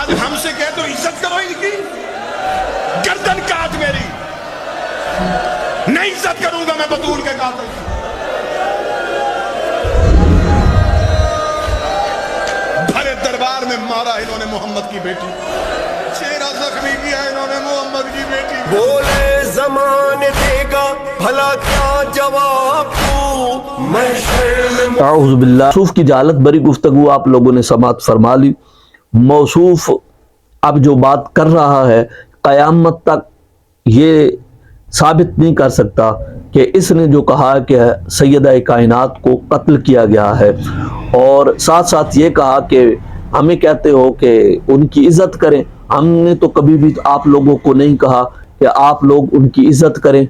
آج ہم سے کہہ تو عزت کرو ان کی، گردن کاٹ میری، نہیں عزت کروں گا میں بطول کے قاتل کی۔ بھرے دربار میں مارا انہوں نے محمد کی بیٹی، چہرہ زخمی کیا انہوں نے محمد کی بیٹی۔ بولے زمانے دے گا بھلا کیا جواب تو محشر میں۔ اعوذ باللہ۔ موصوف کی جہالت بری گفتگو آپ لوگوں نے سماعت فرما لی۔ موصوف اب جو بات کر رہا ہے قیامت تک یہ ثابت نہیں کر سکتا کہ اس نے جو کہا کہ سیدہ کائنات کو قتل کیا گیا ہے، اور ساتھ ساتھ یہ کہا کہ ہمیں کہتے ہو کہ ان کی عزت کریں۔ ہم نے تو کبھی بھی آپ لوگوں کو نہیں کہا کہ آپ لوگ ان کی عزت کریں۔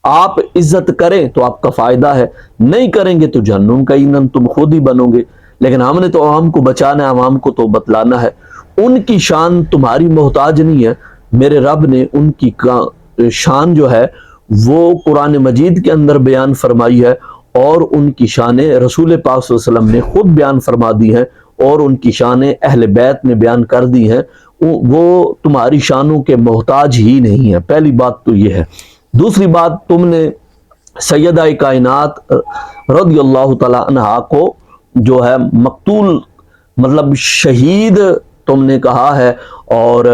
آپ عزت کریں تو آپ کا فائدہ ہے، نہیں کریں گے تو جہنم کا ایندھن تم خود ہی بنو گے۔ لیکن ہم نے تو عوام کو بچانا ہے، عوام کو تو بتلانا ہے۔ ان کی شان تمہاری محتاج نہیں ہے، میرے رب نے ان کی شان جو ہے وہ قرآن مجید کے اندر بیان فرمائی ہے، اور ان کی شانیں رسول پاک صلی اللہ علیہ وسلم نے خود بیان فرما دی ہیں، اور ان کی شانیں اہل بیت نے بیان کر دی ہیں۔ وہ تمہاری شانوں کے محتاج ہی نہیں ہے۔ پہلی بات تو یہ ہے۔ دوسری بات، تم نے سیدہ کائنات رضی اللہ تعالی عنہا کو جو ہے مقتول مطلب شہید تم نے کہا ہے، اور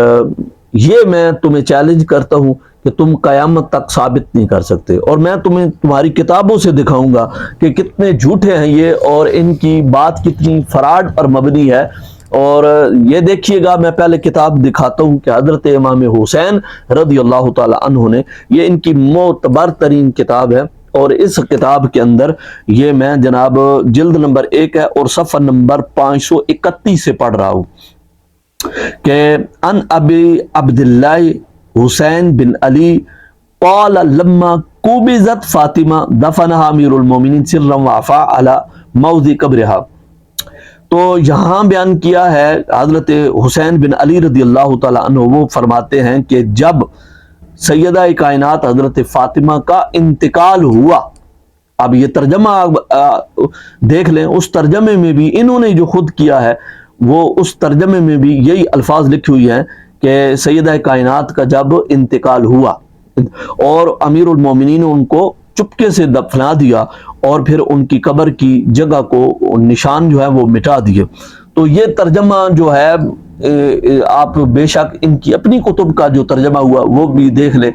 یہ میں تمہیں چیلنج کرتا ہوں کہ تم قیامت تک ثابت نہیں کر سکتے، اور میں تمہیں تمہاری کتابوں سے دکھاؤں گا کہ کتنے جھوٹے ہیں یہ، اور ان کی بات کتنی فراڈ پر مبنی ہے۔ اور یہ دیکھیے گا، میں پہلے کتاب دکھاتا ہوں کہ حضرت امام حسین رضی اللہ تعالی عنہ نے، یہ ان کی معتبر ترین کتاب ہے، اور اس کتاب کے اندر یہ میں جناب جلد نمبر 1 ہے اور صفحہ نمبر 531 سے پڑھ رہا ہوں کہ ان ابی عبداللہ حسین بن علی قال لما قبضت فاطمہ دفنها امیر المومنین سرا وعفا علی موضع قبرها۔ تو یہاں بیان کیا ہے حضرت حسین بن علی رضی اللہ تعالی عنہ، وہ فرماتے ہیں کہ جب سیدہ کائنات حضرت فاطمہ کا انتقال ہوا، اب یہ ترجمہ دیکھ لیں، اس ترجمے میں بھی انہوں نے جو خود کیا ہے، وہ اس ترجمے میں بھی یہی الفاظ لکھی ہوئی ہیں کہ سیدہ کائنات کا جب انتقال ہوا اور امیر المومنین نے ان کو چپکے سے دفنا دیا، اور پھر ان کی قبر کی جگہ کو نشان جو ہے وہ مٹا دیے۔ تو یہ ترجمہ جو ہے آپ بے شک ان کی اپنی کتب کا جو ترجمہ ہوا وہ بھی دیکھ لیں،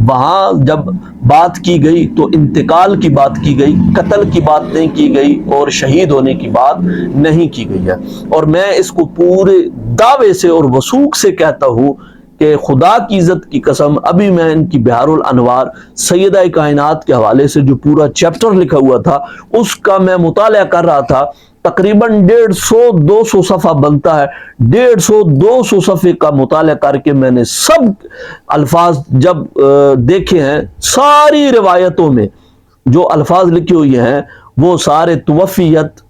وہاں جب بات کی گئی تو انتقال کی بات کی گئی، قتل کی بات نہیں کی گئی، اور شہید ہونے کی بات نہیں کی گئی ہے۔ اور میں اس کو پورے دعوے سے اور وثوق سے کہتا ہوں کہ خدا کی عزت کی قسم، ابھی میں ان کی بہار الانوار سیدہ کائنات کے حوالے سے جو پورا چیپٹر لکھا ہوا تھا اس کا میں مطالعہ کر رہا تھا، تقریباً 150-200 صفحہ بنتا ہے، 150-200 صفحے کا مطالعہ کر کے میں نے سب الفاظ جب دیکھے ہیں، ساری روایتوں میں جو الفاظ لکھے ہوئے ہیں وہ سارے توفیت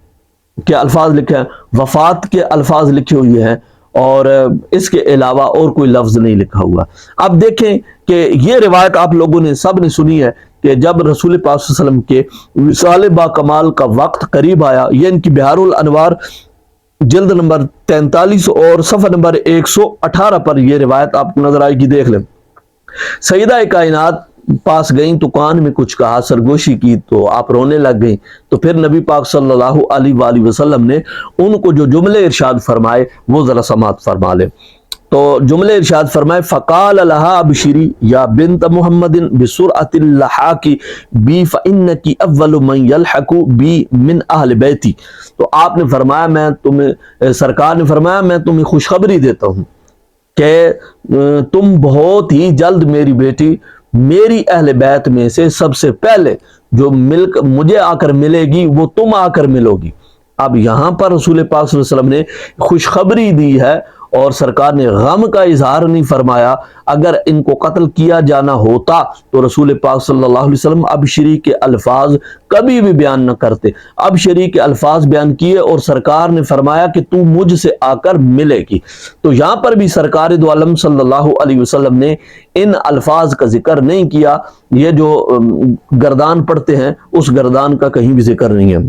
کے الفاظ لکھے ہیں، وفات کے الفاظ لکھے ہوئے ہیں، اور اس کے علاوہ اور کوئی لفظ نہیں لکھا ہوا۔ اب دیکھیں کہ یہ روایت آپ لوگوں نے سب نے سنی ہے کہ جب رسول پاک صلی اللہ علیہ وسلم کے وصال با کمال کا وقت قریب آیا، یہ ان کی بہار الانوار جلد نمبر 43 اور صفحہ نمبر 118 پر یہ روایت آپ کو نظر آئے گی، دیکھ لیں۔ سیدہ کائنات پاس گئیں تو کان میں کچھ کہا، سرگوشی کی تو آپ رونے لگ گئیں، تو پھر نبی پاک صلی اللہ علیہ وآلہ وسلم نے ان کو جو جملے ارشاد فرمائے وہ ذرا سماعت فرما لیں۔ تو جملے ارشاد فرمائے، فقال لها ابشری یا بنت محمد بسرعۃ اللحاق بی فانکی اول من یلحق بی من اہل بیتی۔ تو آپ نے فرمایا، میں تمہیں، سرکار نے فرمایا میں تمہیں خوشخبری دیتا ہوں کہ تم بہت ہی جلد میری بیٹی میری اہل بیت میں سے سب سے پہلے جو مجھے آ کر ملے گی وہ تم آ کر ملو گی۔ اب یہاں پر رسول پاک صلی اللہ علیہ وسلم نے خوشخبری دی ہے، اور سرکار نے غم کا اظہار نہیں فرمایا۔ اگر ان کو قتل کیا جانا ہوتا تو رسول پاک صلی اللہ علیہ وسلم ابشری کے الفاظ کبھی بھی بیان نہ کرتے، ابشری کے الفاظ بیان کیے، اور سرکار نے فرمایا کہ تو مجھ سے آ کر ملے گی۔ تو یہاں پر بھی سرکار دو عالم صلی اللہ علیہ وسلم نے ان الفاظ کا ذکر نہیں کیا۔ یہ جو گردان پڑھتے ہیں اس گردان کا کہیں بھی ذکر نہیں ہے۔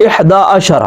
11।